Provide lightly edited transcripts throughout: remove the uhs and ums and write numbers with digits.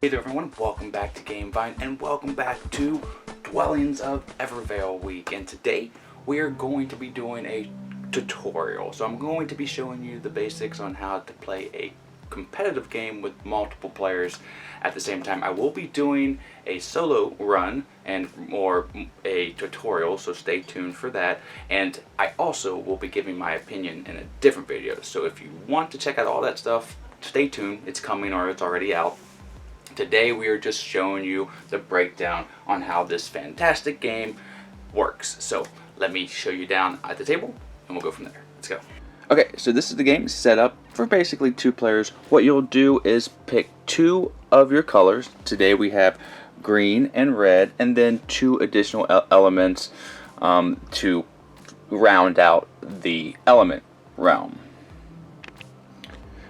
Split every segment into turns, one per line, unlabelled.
Hey there everyone, welcome back to Gamevine and welcome back to Dwellings of Eldervale week. And today we are going to be doing a tutorial. So I'm going to be showing you the basics on how to play a competitive game with multiple players at the same time. I will be doing a solo run and more a tutorial, so stay tuned for that. And I also will be giving my opinion in a different video. So if you want to check out all that stuff, stay tuned. It's coming or it's already out. Today we are just showing you the breakdown on how this fantastic game works. So let me show you down at the table and we'll go from there. Let's go. Okay, so this is the game set up for basically 2 players. What you'll do is pick 2 of your colors. Today we have green and red, and then 2 additional elements to round out the element realm.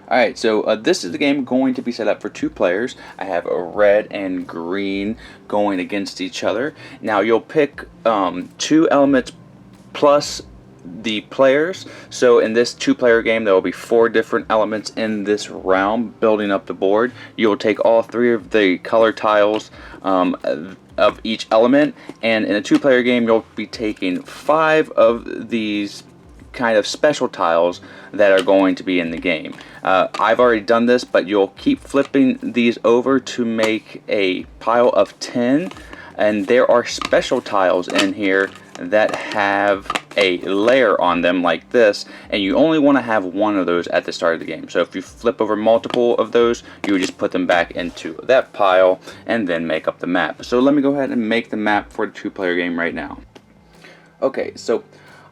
Alright, so this is the game going to be set up for 2 players. I have a red and green going against each other. Now you'll pick 2 elements plus the players. So in this 2-player game there will be 4 different elements in this realm building up the board. You'll take all 3 of the color tiles of each element, and in a 2-player game you'll be taking 5 of these kind of special tiles that are going to be in the game. I've already done this, but you'll keep flipping these over to make a pile of 10, and there are special tiles in here that have a layer on them like this, and you only want to have 1 of those at the start of the game. So if you flip over multiple of those, you would just put them back into that pile and then make up the map. So let me go ahead and make the map for the 2-player game right now. Okay, so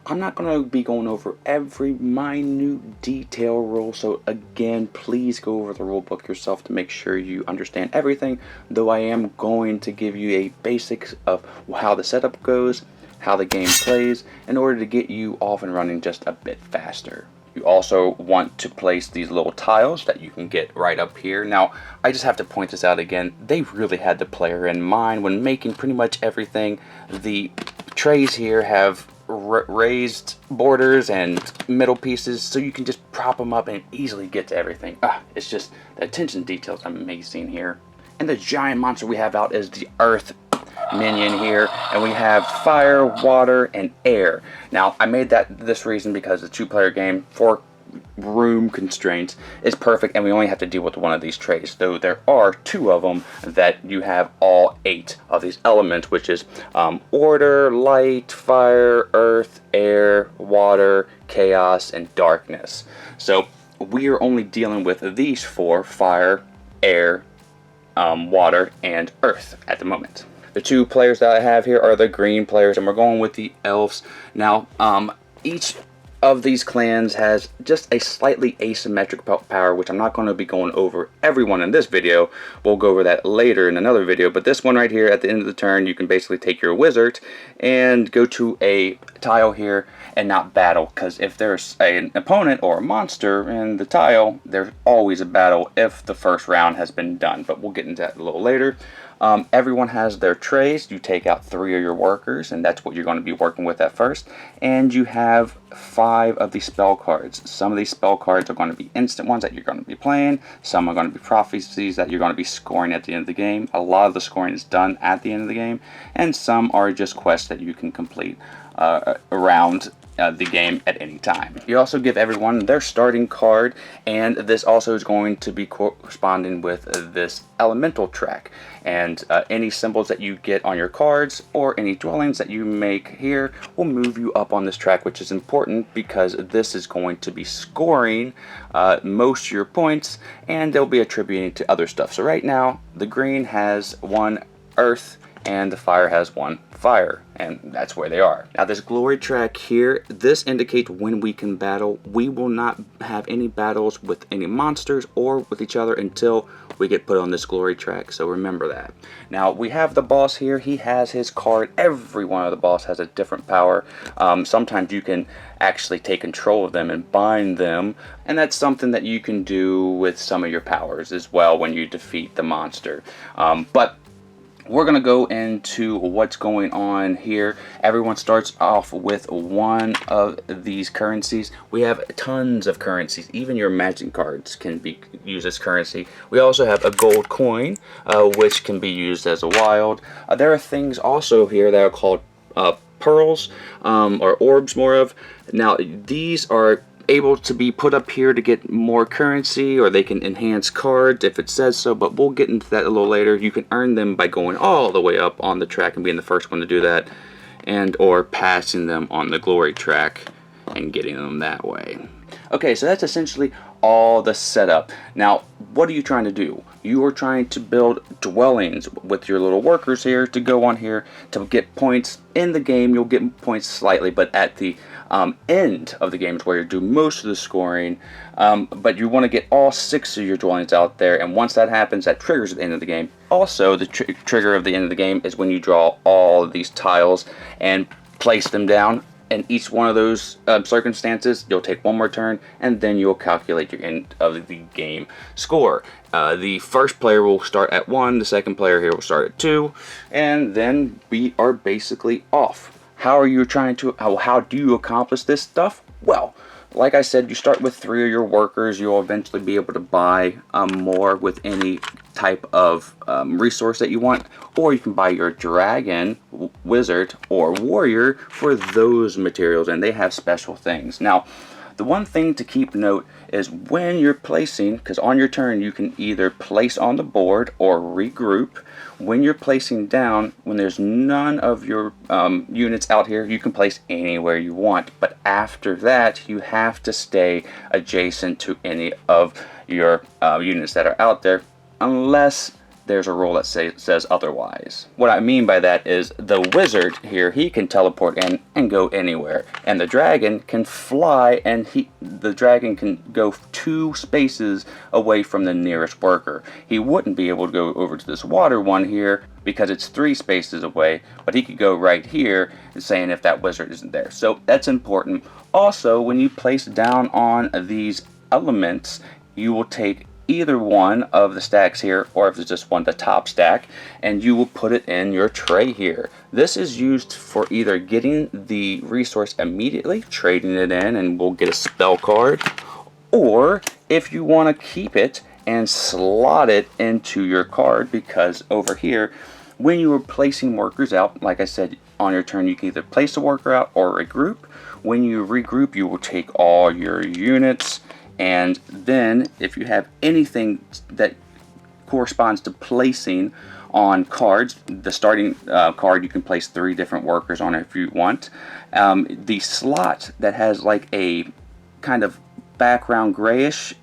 I'm not going to be going over every minute detail rule, so again, please go over the rule book yourself to make sure you understand everything, though I am going to give you a basics of how the setup goes, how the game plays, in order to get you off and running just a bit faster. You also want to place these little tiles that you can get right up here. Now, I just have to point this out again. They really had the player in mind when making pretty much everything. The trays here have raised borders and middle pieces, so you can just prop them up and easily get to everything. It's just, the attention to detail is amazing here. And the giant monster we have out is the earth minion here, and we have fire, water, and air. Now I made that this reason because the 2-player game, for room constraints, is perfect, and we only have to deal with 1 of these trays, though there are 2 of them that you have all 8 of these elements, which is order, light, fire, earth, air, water, chaos, and darkness. So we are only dealing with these 4: fire, air, water, and earth at the moment. The 2 players that I have here are the green players, and we're going with the elves. Now, each of these clans has just a slightly asymmetric power, which I'm not going to be going over everyone in this video. We'll go over that later in another video, but this one right here, at the end of the turn, you can basically take your wizard and go to a tile here and not battle, because if there's an opponent or a monster in the tile, there's always a battle if the first round has been done, but we'll get into that a little later. Everyone has their trays. You take out 3 of your workers, and that's what you're going to be working with at first. And you have 5 of these spell cards. Some of these spell cards are going to be instant ones that you're going to be playing. Some are going to be prophecies that you're going to be scoring at the end of the game. A lot of the scoring is done at the end of the game. And some are just quests that you can complete around the game at any time. You also give everyone their starting card, and this also is going to be corresponding with this elemental track, and any symbols that you get on your cards or any dwellings that you make here will move you up on this track, which is important because this is going to be scoring most of your points, and they'll be attributing to other stuff. So right now the green has 1 earth and the fire has 1 fire, and that's where they are. Now this glory track here, this indicates when we can battle. We will not have any battles with any monsters or with each other until we get put on this glory track, so remember that. Now we have the boss here. He has his card. Every one of the boss has a different power. Sometimes you can actually take control of them and bind them, and that's something that you can do with some of your powers as well when you defeat the monster. But we're going to go into what's going on here. Everyone starts off with one of these currencies. We have tons of currencies. Even your magic cards can be used as currency. We also have a gold coin, which can be used as a wild. There are things also here that are called pearls, or orbs more of. Now, these are able to be put up here to get more currency, or they can enhance cards if it says so, but we'll get into that a little later. You can earn them by going all the way up on the track and being the first one to do that, and or passing them on the glory track and getting them that way. Okay, so that's essentially all the setup. Now, what are you trying to do? You are trying to build dwellings with your little workers here to go on here to get points. In the game, you'll get points slightly, but at the end of the game is where you do most of the scoring. But you want to get all 6 of your dwellings out there, and once that happens, that triggers at the end of the game. Also, the trigger of the end of the game is when you draw all of these tiles and place them down. In each one of those circumstances, you'll take one more turn, and then you'll calculate your end of the game score. The first player will start at 1, the second player here will start at 2, and then we are basically off. How are you trying to, how do you accomplish this stuff? Well, like I said, you start with 3 of your workers. You'll eventually be able to buy more with any type of resource that you want, or you can buy your dragon, wizard, or warrior for those materials, and they have special things. Now, the one thing to keep note is when you're placing, because on your turn you can either place on the board or regroup. When you're placing down, when there's none of your units out here, you can place anywhere you want. But after that, you have to stay adjacent to any of your units that are out there, unless there's a rule that says otherwise. What I mean by that is the wizard here, he can teleport in and go anywhere, and the dragon can fly, and the dragon can go 2 spaces away from the nearest worker. He wouldn't be able to go over to this water one here because it's 3 spaces away, but he could go right here, saying if that wizard isn't there. So that's important. Also, when you place down on these elements, you will take either one of the stacks here, or if it's just one, the top stack, and you will put it in your tray here. This is used for either getting the resource immediately, trading it in, and we'll get a spell card, or if you want to keep it and slot it into your card, because over here, when you are placing workers out, like I said, on your turn you can either place a worker out or regroup. When you regroup, you will take all your units, and then if you have anything that corresponds to placing on cards, the starting card, you can place 3 different workers on it if you want. The slot that has like a kind of background grayish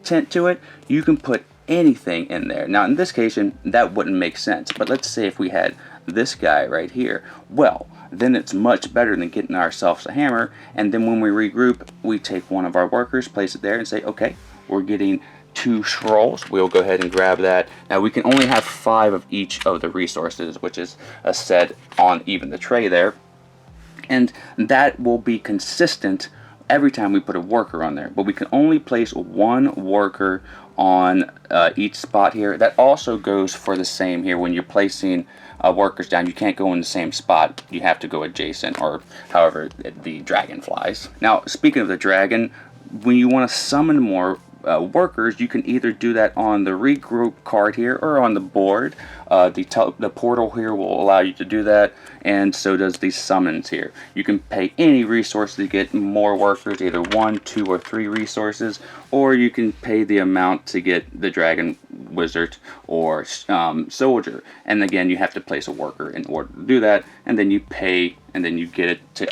tint to it, you can put anything in there. Now in this case, that wouldn't make sense, but let's say if we had this guy right here, well, then it's much better than getting ourselves a hammer, and then when we regroup, we take one of our workers, place it there, and say, okay, we're getting 2 scrolls. We'll go ahead and grab that. Now we can only have 5 of each of the resources, which is said on even the tray there, and that will be consistent every time we put a worker on there, but we can only place 1 worker on each spot here. That also goes for the same here when you're placing workers down. You can't go in the same spot, you have to go adjacent, or however the dragon flies. Now speaking of the dragon, when you want to summon more workers, you can either do that on the regroup card here or on the board. The portal here will allow you to do that, and so does the summons here. You can pay any resource to get more workers, either 1, 2, or 3 resources, or you can pay the amount to get the dragon, wizard, or soldier. And again, you have to place a worker in order to do that, and then you pay, and then you get it to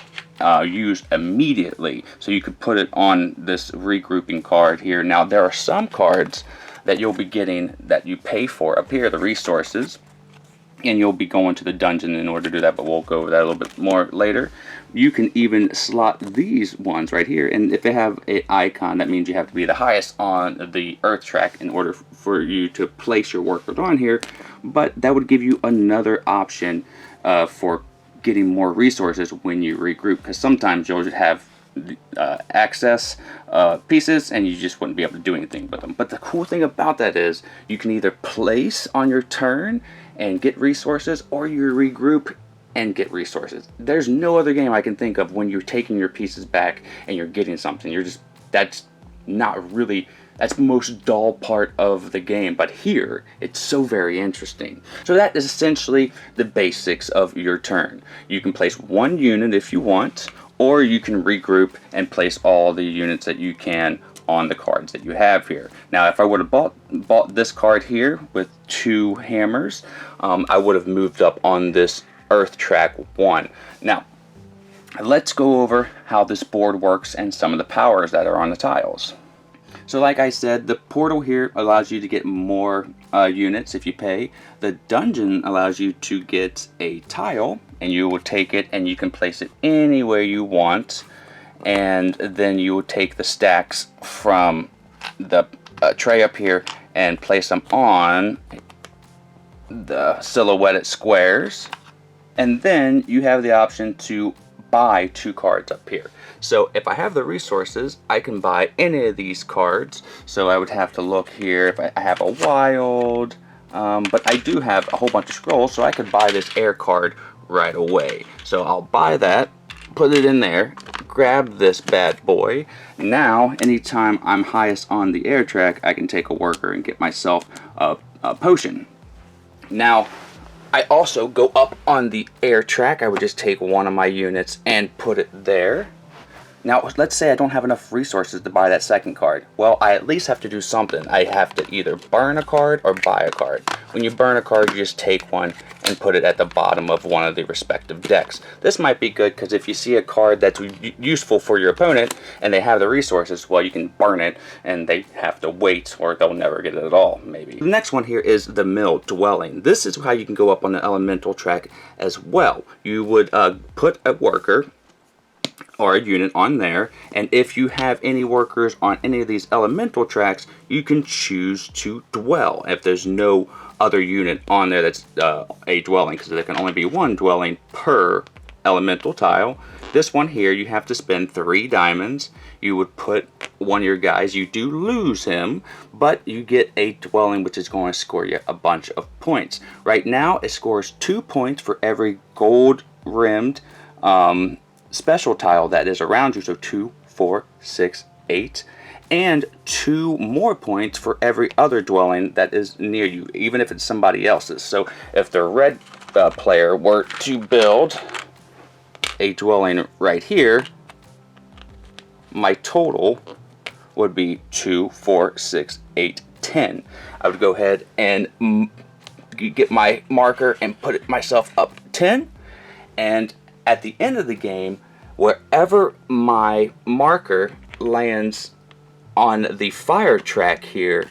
use immediately. So you could put it on this regrouping card here. Now there are some cards that you'll be getting that you pay for up here, the resources, and you'll be going to the dungeon in order to do that, but we'll go over that a little bit more later. You can even slot these ones right here, and if they have an icon, that means you have to be the highest on the earth track in order for you to place your workers on here, but that would give you another option for getting more resources when you regroup, because sometimes you'll just have access pieces, and you just wouldn't be able to do anything with them. But the cool thing about that is you can either place on your turn and get resources, or you regroup and get resources. There's no other game I can think of when you're taking your pieces back and you're getting something. That's not really, that's the most dull part of the game, but here it's so very interesting. So that is essentially the basics of your turn. You can place one unit if you want, or you can regroup and place all the units that you can on the cards that you have here. Now, if I would have bought this card here with 2 hammers, I would have moved up on this Earth Track 1. Now, let's go over how this board works and some of the powers that are on the tiles. So like I said, the portal here allows you to get more units if you pay. The dungeon allows you to get a tile, and you will take it and you can place it anywhere you want, and then you will take the stacks from the tray up here and place them on the silhouetted squares, and then you have the option to buy 2 cards up here. So if I have the resources, I can buy any of these cards. So I would have to look here if I have a wild, but I do have a whole bunch of scrolls, so I could buy this air card right away. So I'll buy that, put it in there, grab this bad boy. Now, anytime I'm highest on the air track, I can take a worker and get myself a potion. Now, I also go up on the air track. I would just take one of my units and put it there. Now, let's say I don't have enough resources to buy that second card. Well, I at least have to do something. I have to either burn a card or buy a card. When you burn a card, you just take one and put it at the bottom of one of the respective decks. This might be good because if you see a card that's useful for your opponent and they have the resources, well, you can burn it and they have to wait, or they'll never get it at all, maybe. The next one here is the mill dwelling. This is how you can go up on the elemental track as well. You would put a worker or a unit on there, and if you have any workers on any of these elemental tracks, you can choose to dwell if there's no other unit on there that's a dwelling, because there can only be 1 dwelling per elemental tile. This one here, you have to spend 3 diamonds. You would put one of your guys, you do lose him, but you get a dwelling which is going to score you a bunch of points. Right now it scores 2 points for every gold rimmed special tile that is around you, so 2, 4, 6, 8, and 2 more points for every other dwelling that is near you, even if it's somebody else's. So if the red player were to build a dwelling right here, my total would be 2, 4, 6, 8, 10. I would go ahead and get my marker and put it myself up 10, and at the end of the game, wherever my marker lands on the fire track here,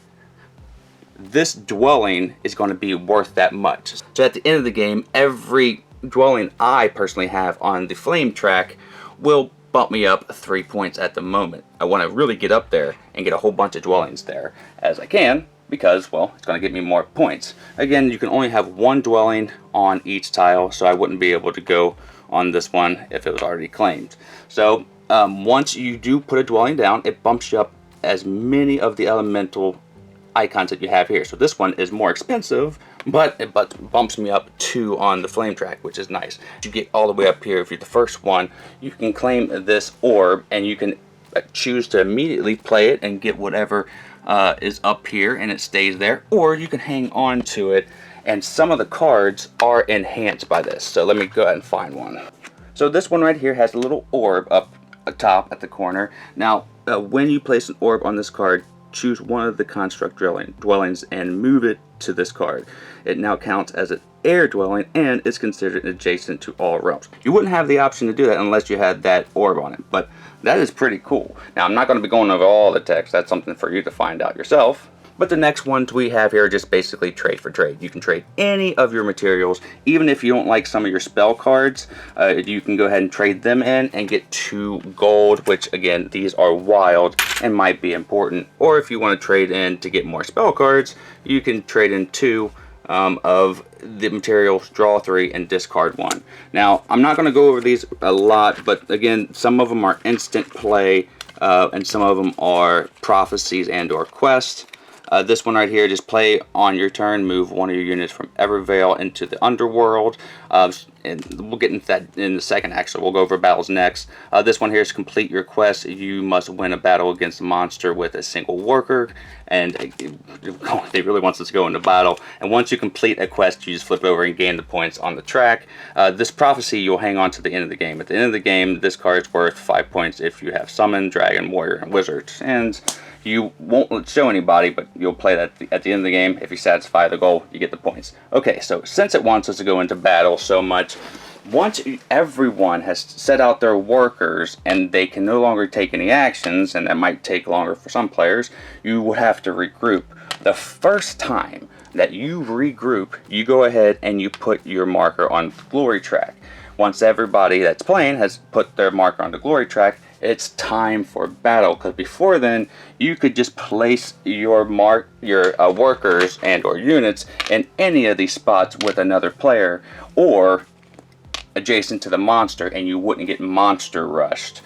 this dwelling is going to be worth that much. So at the end of the game, every dwelling I personally have on the flame track will bump me up 3 points at the moment. I want to really get up there and get a whole bunch of dwellings there as I can, because, well, it's going to get me more points. Again, you can only have 1 dwelling on each tile, so I wouldn't be able to go on this one if it was already claimed. So once you do put a dwelling down, it bumps you up as many of the elemental icons that you have here. So this one is more expensive, but it bumps me up 2 on the flame track, which is nice. You get all the way up here. If you're the first one, you can claim this orb, and you can choose to immediately play it and get whatever is up here, and it stays there, or you can hang on to it. And some of the cards are enhanced by this. So let me go ahead and find one. So this one right here has a little orb up top at the corner. Now, when you place an orb on this card, choose one of the construct dwellings and move it to this card. It now counts as an air dwelling and is considered adjacent to all realms. You wouldn't have the option to do that unless you had that orb on it, but that is pretty cool. Now, I'm not going to be going over all the text. That's something for you to find out yourself. But the next ones we have here are just basically trade for trade. You can trade any of your materials. Even if you don't like some of your spell cards, you can go ahead and trade them in and get 2 gold, which again, these are wild and might be important. Or if you want to trade in to get more spell cards, you can trade in 2 of the materials, draw 3 and discard 1. Now, I'm not going to go over these a lot, but again, some of them are instant play, and some of them are prophecies and or quests. This one right here, just play on your turn, move one of your units from Eldervale into the underworld. And we'll get into that in a second, actually. We'll go over battles next. This one here is complete your quest. You must win a battle against a monster with a single worker. And it really wants us to go into battle. And once you complete a quest, you just flip over and gain the points on the track. This prophecy you'll hang on to the end of the game. At the end of the game, this card is worth 5 points if you have Summon, Dragon, Warrior, and Wizard. And you won't show anybody, but you'll play that at the end of the game. If you satisfy the goal, you get the points. Okay, so since it wants us to go into battle so much, once everyone has set out their workers and they can no longer take any actions, and that might take longer for some players, you will have to regroup. The first time that you regroup, you go ahead and you put your marker on the glory track. Once everybody that's playing has put their marker on the glory track, it's time for battle, because before then you could just place your workers and or units in any of these spots with another player or adjacent to the monster, and you wouldn't get monster rushed.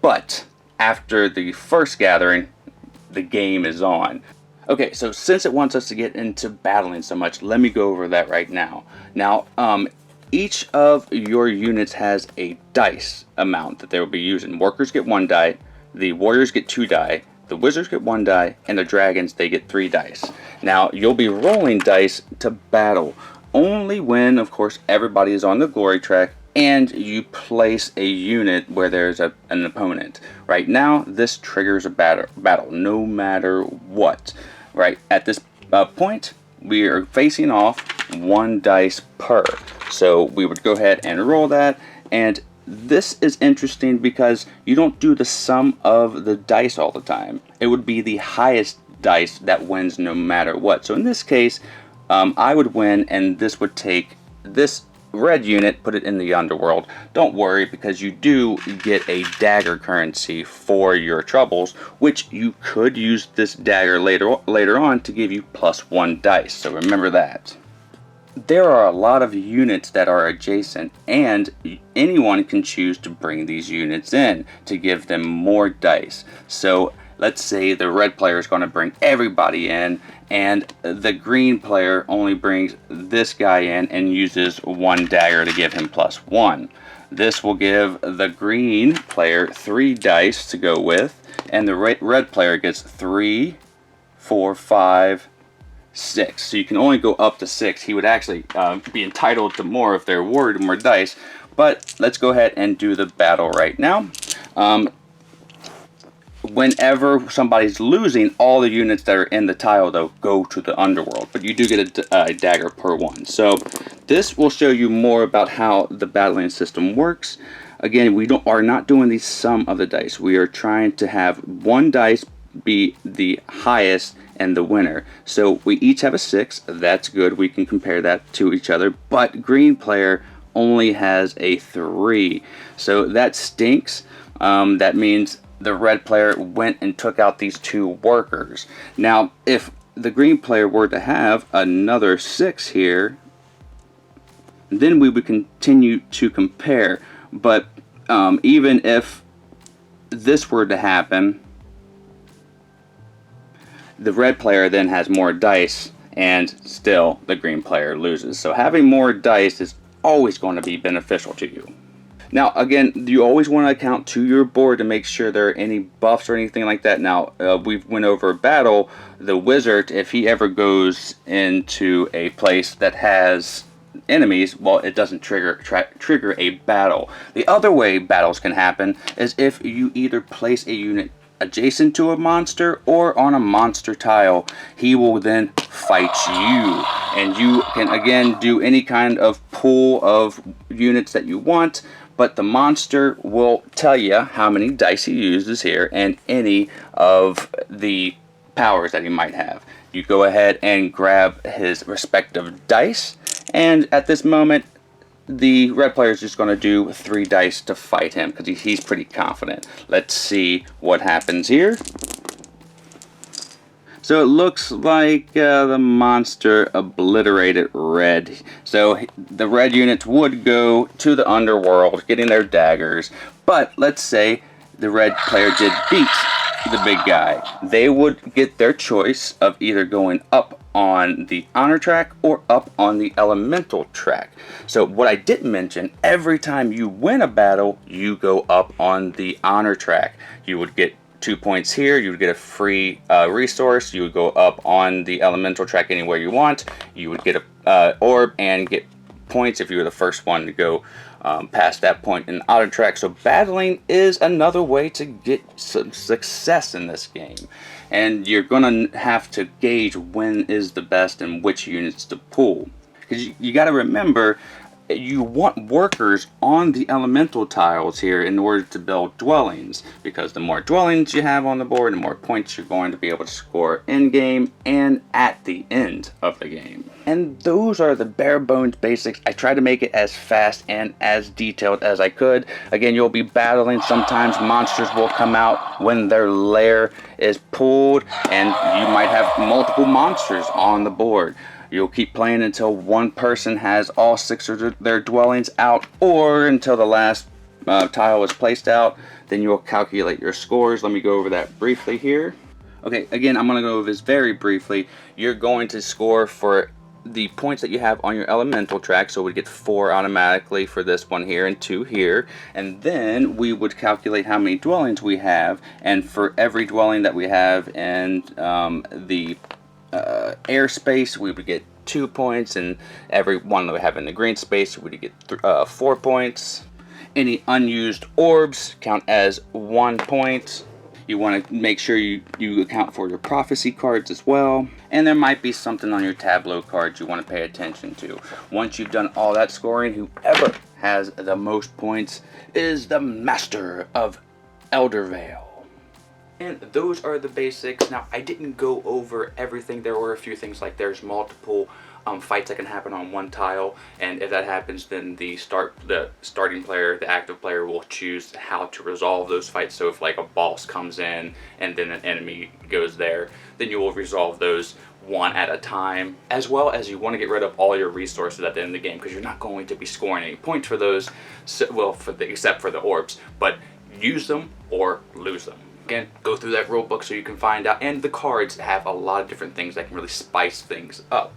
But after the first gathering, the game is on. Okay, so since it wants us to get into battling so much, let me go over that right now. Now, each of your units has a dice amount that they will be using. Workers get 1 die, the warriors get 2 die, the wizards get 1 die, and the dragons, they get 3 dice. Now, you'll be rolling dice to battle only when, of course, everybody is on the glory track and you place a unit where there's an opponent. Right now, this triggers a battle no matter what. Right at this point, we are facing off 1 dice per. So we would go ahead and roll that, and this is interesting because you don't do the sum of the dice all the time. It would be the highest dice that wins no matter what. So in this case, I would win, and this would take this red unit, put it in the underworld. Don't worry, because you do get a dagger currency for your troubles, which you could use this dagger later on to give you +1 dice. So remember that. There are a lot of units that are adjacent, and anyone can choose to bring these units in to give them more dice. So let's say the red player is going to bring everybody in, and the green player only brings this guy in and uses 1 dagger to give him +1. This will give the green player 3 dice to go with, and the red player gets 3, 4, 5, 6. So you can only go up to 6. He would actually be entitled to more if there were more dice. But let's go ahead and do the battle right now. Whenever somebody's losing, all the units that are in the tile, though, go to the underworld. But you do get a dagger per 1. So this will show you more about how the battling system works. Again, we are not doing the sum of the dice. We are trying to have 1 dice be the highest and the winner. So we each have a 6. That's good. We can compare that to each other. But green player only has a 3. So that stinks. That means the red player went and took out these 2 workers. Now, if the green player were to have another 6 here, then we would continue to compare. But even if this were to happen, the red player then has more dice, and still the green player loses. So having more dice is always going to be beneficial to you. Now, again, you always want to account to your board to make sure there are any buffs or anything like that. Now, we went over battle. The wizard, if he ever goes into a place that has enemies, well, it doesn't trigger a battle. The other way battles can happen is if you either place a unit adjacent to a monster or on a monster tile. He will then fight you, and you can again do any kind of pool of units that you want, but the monster will tell you how many dice he uses here and any of the powers that he might have. You go ahead and grab his respective dice, and at this moment the red player is just going to do 3 dice to fight him because he's pretty confident. Let's see what happens here. So it looks like the monster obliterated red. So the red units would go to the underworld, getting their daggers. But let's say the red player did beat the big guy. They would get their choice of either going up on the honor track or up on the elemental track. So what I didn't mention, every time you win a battle, you go up on the honor track. You would get 2 points here, you would get a free resource, you would go up on the elemental track anywhere you want, you would get a orb and get points if you were the first one to go past that point in the auto track. So battling is another way to get some success in this game, and you're gonna have to gauge when is the best and which units to pull, because you got to remember, you want workers on the elemental tiles here in order to build dwellings, because the more dwellings you have on the board, the more points you're going to be able to score in game and at the end of the game. And those are the bare bones basics. I tried to make it as fast and as detailed as I could. Again, you'll be battling. Sometimes monsters will come out when their lair is pulled, and you might have multiple monsters on the board. You'll keep playing until one person has all 6 of their dwellings out, or until the last tile is placed out. Then you'll calculate your scores. Let me go over that briefly here. Okay, again, I'm going to go over this very briefly. You're going to score for the points that you have on your elemental track, so we get 4 automatically for this one here and 2 here, and then we would calculate how many dwellings we have, and for every dwelling that we have in the airspace, we would get 2 points, and every one that we have in the green space, we would get 4 points. Any unused orbs count as 1 point. You want to make sure you account for your prophecy cards as well, and there might be something on your tableau cards you want to pay attention to. Once you've done all that scoring, whoever has the most points is the master of Eldervale. And those are the basics. Now, I didn't go over everything. There were a few things, like there's multiple fights that can happen on one tile, and if that happens, then the starting player, the active player, will choose how to resolve those fights. So if like a boss comes in and then an enemy goes there, then you will resolve those one at a time, as well as you want to get rid of all your resources at the end of the game, because you're not going to be scoring any points for those, except for the orbs, but use them or lose them. Again, go through that rule book so you can find out, and the cards have a lot of different things that can really spice things up,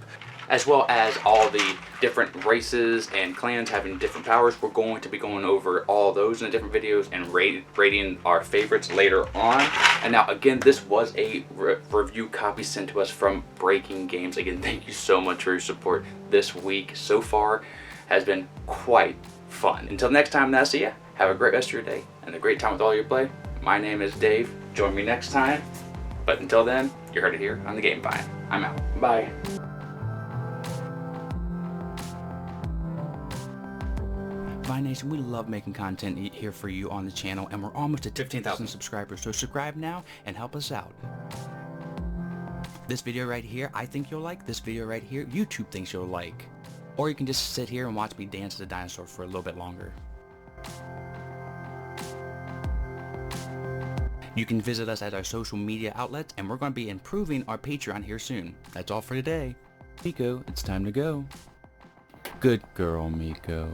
as well as all the different races and clans having different powers. We're going to be going over all those in the different videos and rating our favorites later on. And now, again, this was a review copy sent to us from Breaking Games. Again, thank you so much for your support this week. So far has been quite fun. Until next time, I see ya. Have a great rest of your day and a great time with all your play. My name is Dave. Join me next time. But until then, you heard it here on the Game Vine. I'm out. Bye. Vine Nation, we love making content here for you on the channel, and we're almost at 15,000 subscribers, so subscribe now and help us out. This video right here, I think you'll like. This video right here, YouTube thinks you'll like. Or you can just sit here and watch me dance as a dinosaur for a little bit longer. You can visit us at our social media outlets, and we're going to be improving our Patreon here soon. That's all for today. Miko, it's time to go. Good girl, Miko.